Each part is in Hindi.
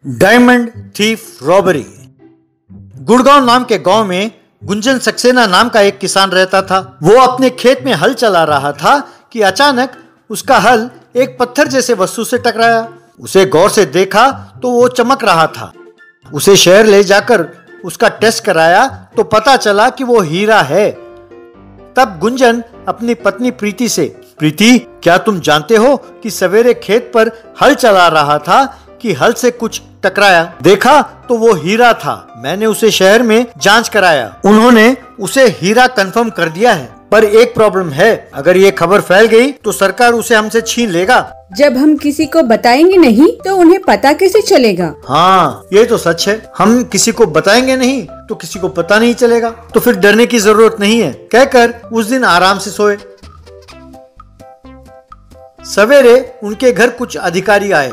Diamond thief robbery. गुड़गांव नाम के गांव में गुंजन सक्सेना नाम का एक किसान रहता था। वो अपने खेत में हल चला रहा था कि अचानक उसका हल एक पत्थर जैसे वस्तु से टकराया। उसे गौर से देखा तो वो चमक रहा था। उसे शहर ले जाकर उसका टेस्ट कराया तो पता चला कि वो हीरा है। तब गुंजन अपनी पत्नी प्रीति से, प्रीति क्या तुम जानते हो कि सवेरे खेत पर हल चला रहा था कि हल से कुछ टकराया, देखा तो वो हीरा था। मैंने उसे शहर में जांच कराया, उन्होंने उसे हीरा कंफर्म कर दिया है। पर एक प्रॉब्लम है, अगर ये खबर फैल गई तो सरकार उसे हमसे छीन लेगा। जब हम किसी को बताएंगे नहीं तो उन्हें पता कैसे चलेगा? हाँ ये तो सच है, हम किसी को बताएंगे नहीं तो किसी को पता नहीं चलेगा, तो फिर डरने की जरूरत नहीं है, कहकर उस दिन आराम से सोए। सवेरे उनके घर कुछ अधिकारी आए।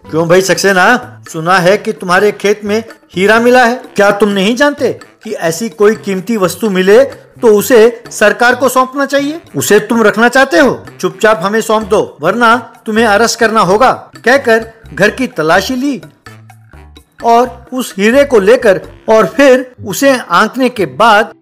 क्यों भाई सक्सेना, सुना है कि तुम्हारे खेत में हीरा मिला है। क्या तुम नहीं जानते कि ऐसी कोई कीमती वस्तु मिले तो उसे सरकार को सौंपना चाहिए? उसे तुम रखना चाहते हो? चुपचाप हमें सौंप दो वरना तुम्हें अरेस्ट करना होगा, कहकर घर की तलाशी ली और उस हीरे को लेकर और फिर उसे आंकने के बाद,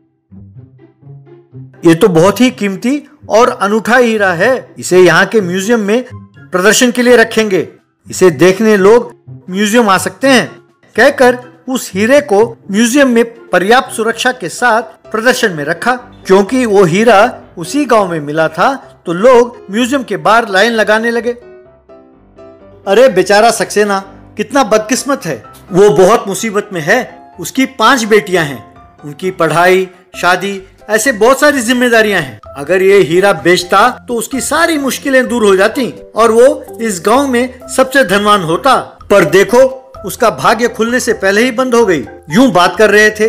ये तो बहुत ही कीमती और अनूठा हीरा है, इसे यहाँ के म्यूजियम में प्रदर्शन के लिए रखेंगे, इसे देखने लोग म्यूजियम आ सकते हैं, कहकर उस हीरे को म्यूजियम में पर्याप्त सुरक्षा के साथ प्रदर्शन में रखा। क्योंकि वो हीरा उसी गांव में मिला था तो लोग म्यूजियम के बाहर लाइन लगाने लगे। अरे बेचारा सक्सेना कितना बदकिस्मत है, वो बहुत मुसीबत में है। उसकी 5 बेटियां हैं, उनकी पढ़ाई, शादी, ऐसे बहुत सारी जिम्मेदारियां हैं। अगर ये हीरा बेचता तो उसकी सारी मुश्किलें दूर हो जाती और वो इस गांव में सबसे धनवान होता। पर देखो उसका भाग्य खुलने से पहले ही बंद हो गई। यूं बात कर रहे थे,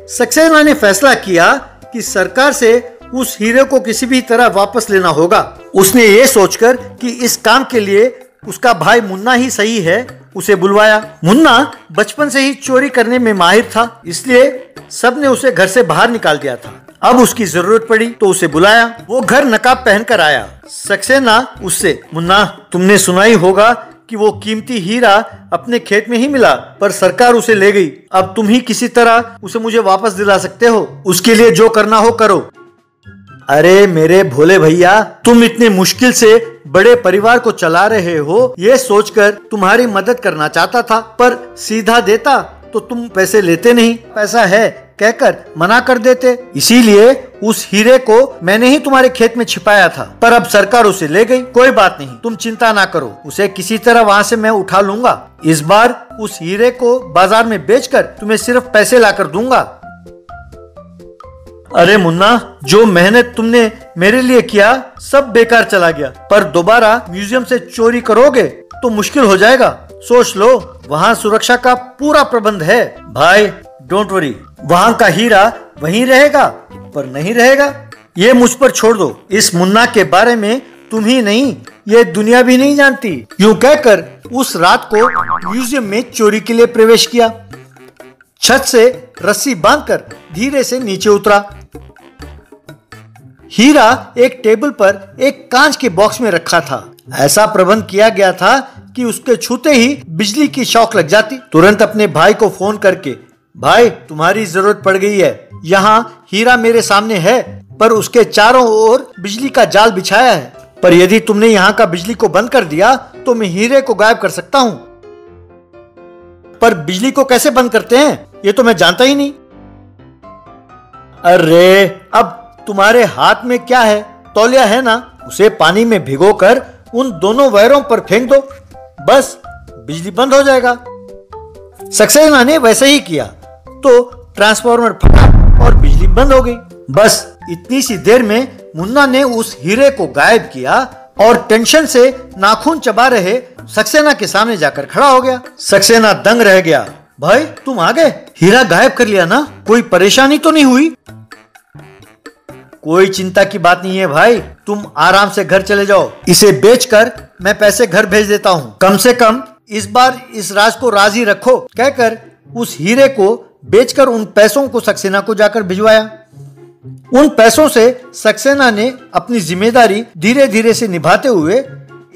सक्सेना ने फैसला किया कि सरकार से उस हीरे को किसी भी तरह वापस लेना होगा। उसने ये सोचकर कि इस काम के लिए उसका भाई मुन्ना ही सही है, उसे बुलवाया। मुन्ना बचपन से ही चोरी करने में माहिर था, इसलिए सबने उसे घर से बाहर निकाल दिया था। अब उसकी जरूरत पड़ी तो उसे बुलाया। वो घर नकाब पहनकर आया। सक्सेना उससे, मुन्ना तुमने सुना ही होगा कि वो कीमती हीरा अपने खेत में ही मिला, पर सरकार उसे ले गई। अब तुम ही किसी तरह उसे मुझे वापस दिला सकते हो, उसके लिए जो करना हो करो। अरे मेरे भोले भैया, तुम इतने मुश्किल से बड़े परिवार को चला रहे हो, ये सोचकर तुम्हारी मदद करना चाहता था, पर सीधा देता तो तुम पैसे लेते नहीं, पैसा है कहकर मना कर देते। इसीलिए उस हीरे को मैंने ही तुम्हारे खेत में छिपाया था, पर अब सरकार उसे ले गई। कोई बात नहीं, तुम चिंता ना करो, उसे किसी तरह वहाँ से मैं उठा लूंगा। इस बार उस हीरे को बाजार में बेचकर तुम्हें सिर्फ पैसे लाकर दूंगा। अरे मुन्ना, जो मेहनत तुमने मेरे लिए किया सब बेकार चला गया, पर दोबारा म्यूजियम से चोरी करोगे तो मुश्किल हो जाएगा। सोच लो, वहाँ सुरक्षा का पूरा प्रबंध है। भाई डोंट वरी, वहाँ का हीरा वहीं रहेगा, पर नहीं रहेगा, ये मुझ पर छोड़ दो। इस मुन्ना के बारे में तुम ही नहीं, ये दुनिया भी नहीं जानती। यूं कहकर उस रात को म्यूजियम में चोरी के लिए प्रवेश किया। छत से रस्सी बांधकर धीरे से नीचे उतरा। हीरा एक टेबल पर एक कांच के बॉक्स में रखा था। ऐसा प्रबंध किया गया था कि उसके छूते ही बिजली की शॉक लग जाती। तुरंत अपने भाई को फोन करके, भाई तुम्हारी जरूरत पड़ गई है, यहाँ हीरा मेरे सामने है पर उसके चारों ओर बिजली का जाल बिछाया है, पर यदि तुमने यहाँ का बिजली को बंद कर दिया तो मैं हीरे को गायब कर सकता हूँ। पर बिजली को कैसे बंद करते हैं ये तो मैं जानता ही नहीं। अरे अब तुम्हारे हाथ में क्या है, तौलिया है ना, उसे पानी में भिगोकर उन दोनों वायरों पर फेंक दो, बस बिजली बंद हो जाएगा। सक्सेना ने वैसे ही किया तो ट्रांसफार्मर फटा और बिजली बंद हो गई। बस इतनी सी देर में मुन्ना ने उस हीरे को गायब किया और टेंशन से नाखून चबा रहे सक्सेना के सामने जाकर खड़ा हो गया। सक्सेना दंग रह गया। भाई तुम आ गए, हीरा गायब कर लिया ना, कोई परेशानी तो नहीं हुई? कोई चिंता की बात नहीं है भाई, तुम आराम से घर चले जाओ, इसे बेचकर मैं पैसे घर भेज देता हूँ। कम से कम इस बार इस राज को राज ही रखो, कहकर उस हीरे को बेचकर उन पैसों को सक्सेना को जाकर भिजवाया। उन पैसों से सक्सेना ने अपनी जिम्मेदारी धीरे धीरे से निभाते हुए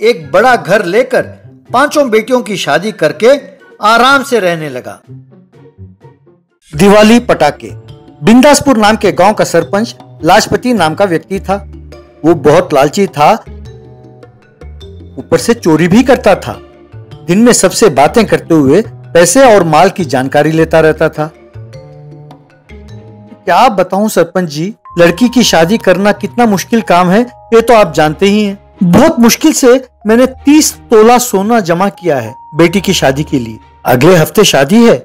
एक बड़ा घर लेकर पांचों बेटियों की शादी करके आराम से रहने लगा। दिवाली पटाखे। बिंदासपुर नाम के गांव का सरपंच लाजपति नाम का व्यक्ति था। वो बहुत लालची था, ऊपर से चोरी भी करता था। दिन में सबसे बातें करते हुए पैसे और माल की जानकारी लेता रहता था। क्या बताऊं सरपंच जी, लड़की की शादी करना कितना मुश्किल काम है ये तो आप जानते ही हैं। बहुत मुश्किल से मैंने 30 तोला सोना जमा किया है बेटी की शादी के लिए। अगले हफ्ते शादी है।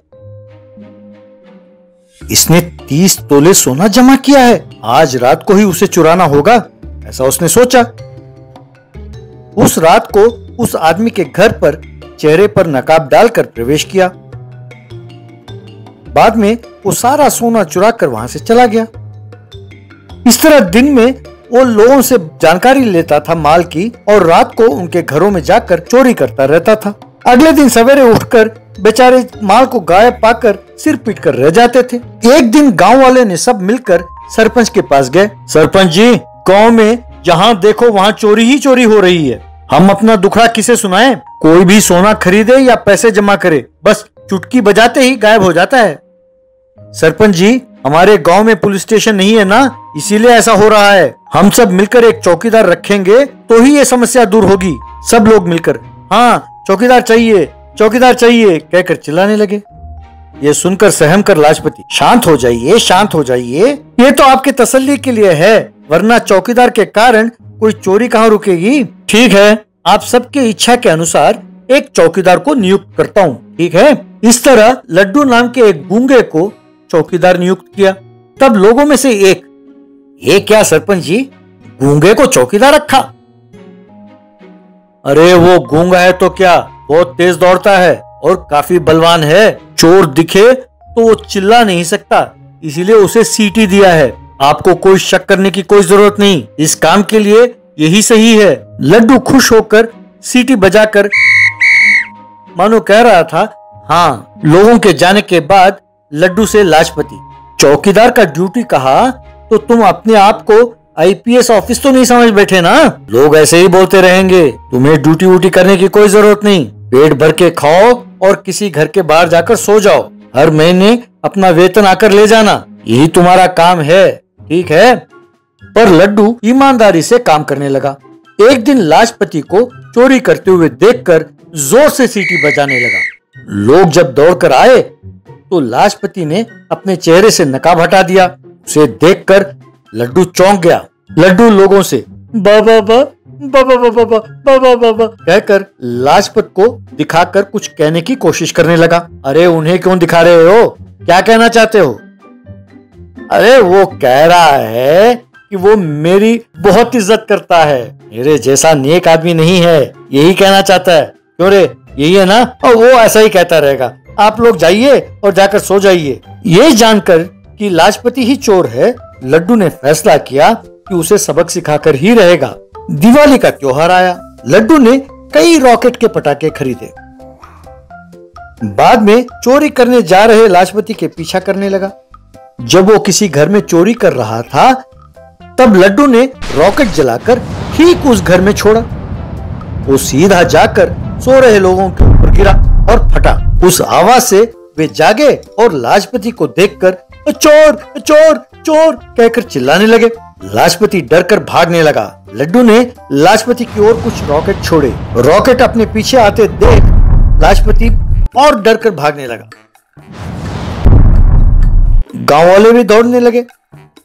इसने 30 तोले सोना जमा किया है, आज रात को ही उसे चुराना होगा, ऐसा उसने सोचा। उस रात को उस आदमी के घर पर चेहरे पर नकाब डालकर प्रवेश किया। बाद में वो सारा सोना चुरा कर वहां से चला गया। इस तरह दिन में वो लोगों से जानकारी लेता था माल की, और रात को उनके घरों में जाकर चोरी करता रहता था। अगले दिन सवेरे उठकर बेचारे माल को गायब पाकर सिर पीट कर रह जाते थे। एक दिन गांव वाले ने सब मिलकर सरपंच के पास गए। सरपंच जी, गांव में जहां देखो वहां चोरी ही चोरी हो रही है। हम अपना दुखड़ा किसे सुनाएं? कोई भी सोना खरीदे या पैसे जमा करे, बस चुटकी बजाते ही गायब हो जाता है। सरपंच जी, हमारे गांव में पुलिस स्टेशन नहीं है ना, इसीलिए ऐसा हो रहा है। हम सब मिलकर एक चौकीदार रखेंगे तो ही ये समस्या दूर होगी। सब लोग मिलकर हाँ चौकीदार चाहिए, चौकीदार चाहिए कहकर चिल्लाने लगे। ये सुनकर सहम कर लाजपति, शांत हो जाइए, शांत हो जाइए, ये तो आपके तसल्ली के लिए है, वरना चौकीदार के कारण कोई चोरी कहाँ रुकेगी। ठीक है, आप सबके इच्छा के अनुसार एक चौकीदार को नियुक्त करता हूँ। ठीक है। इस तरह लड्डू नाम के एक गूंगे को चौकीदार नियुक्त किया। तब लोगों में से एक, ये क्या सरपंच जी, गूंगे को चौकीदार रखा? अरे वो गूंगा है तो क्या, बहुत तेज दौड़ता है और काफी बलवान है। चोर दिखे तो वो चिल्ला नहीं सकता, इसीलिए उसे सीटी दिया है। आपको कोई शक करने की कोई जरूरत नहीं, इस काम के लिए यही सही है। लड्डू खुश होकर सीटी बजाकर मानो कह रहा था हाँ। लोगों के जाने के बाद लड्डू से लाजपति, चौकीदार का ड्यूटी कहा तो तुम अपने आप को आईपीएस ऑफिस तो नहीं समझ बैठे ना? लोग ऐसे ही बोलते रहेंगे, तुम्हें ड्यूटी वूटी करने की कोई जरूरत नहीं। पेट भर के खाओ और किसी घर के बाहर जाकर सो जाओ। हर महीने अपना वेतन आकर ले जाना, यही तुम्हारा काम है। ठीक है। पर लड्डू ईमानदारी से काम करने लगा। एक दिन लाजपति को चोरी करते हुए देखकर जोर से सीटी बजाने लगा। लोग जब दौड़कर आए तो लाजपति ने अपने चेहरे से नकाब हटा दिया। उसे देखकर लड्डू चौंक गया। लड्डू लोगों से बाबा बाबा बाबा बाबा बाबा कहकर लाजपत को दिखाकर कुछ कहने की कोशिश करने लगा। अरे उन्हें क्यों दिखा रहे हो, क्या कहना चाहते हो? अरे वो कह रहा है कि वो मेरी बहुत इज्जत करता है, मेरे जैसा नेक आदमी नहीं है, यही कहना चाहता है। क्यों रे, यही है ना? और वो ऐसा ही कहता रहेगा। आप लोग जाइए और जाकर सो जाइए। ये जानकर कि लाजपति ही चोर है, लड्डू ने फैसला किया कि उसे सबक सिखाकर ही रहेगा। दिवाली का त्योहार आया। लड्डू ने कई रॉकेट के पटाखे खरीदे। बाद में चोरी करने जा रहे लाजपति के पीछा करने लगा। जब वो किसी घर में चोरी कर रहा था तब लड्डू ने रॉकेट जलाकर ठीक उस घर में छोड़ा। वो सीधा जाकर सो रहे लोगों के ऊपर गिरा और फटा। उस आवाज से वे जागे और लाजपति को देखकर चोर चोर चोर कहकर चिल्लाने लगे। लाजपति डरकर भागने लगा। लड्डू ने लाजपति की ओर कुछ रॉकेट छोड़े। रॉकेट अपने पीछे आते देख लाजपति और डरकर भागने लगा। गांव वाले भी दौड़ने लगे।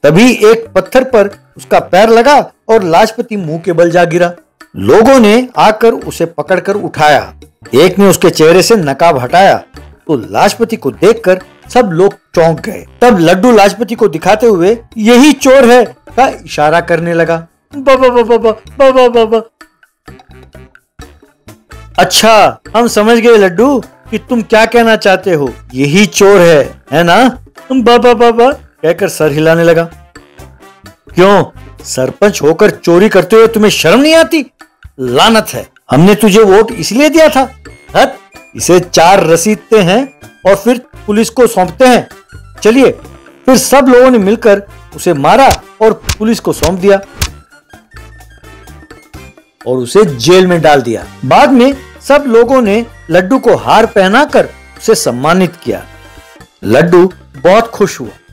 तभी एक पत्थर पर उसका पैर लगा और लाजपति मुंह के बल जा गिरा। लोगों ने आकर उसे पकड़कर उठाया। एक ने उसके चेहरे से नकाब हटाया तो लाजपति को देखकर सब लोग चौंक गए। तब लड्डू लाजपति को दिखाते हुए यही चोर है का इशारा करने लगा। बाबा बाबा बाबा बाबा। अच्छा, हम समझ गए लड्डू कि तुम क्या कहना चाहते हो, यही चोर है ना? बाबा बाबा कहकर सर हिलाने लगा। क्यों, सरपंच होकर चोरी करते हुए तुम्हें शर्म नहीं आती? लानत है, हमने तुझे वोट इसलिए दिया था। हट, इसे 4 रसीदते हैं और फिर पुलिस को सौंपते हैं। चलिए। फिर सब लोगों ने मिलकर उसे मारा और पुलिस को सौंप दिया और उसे जेल में डाल दिया। बाद में सब लोगों ने लड्डू को हार पहनाकर उसे सम्मानित किया। लड्डू बहुत खुश हुआ।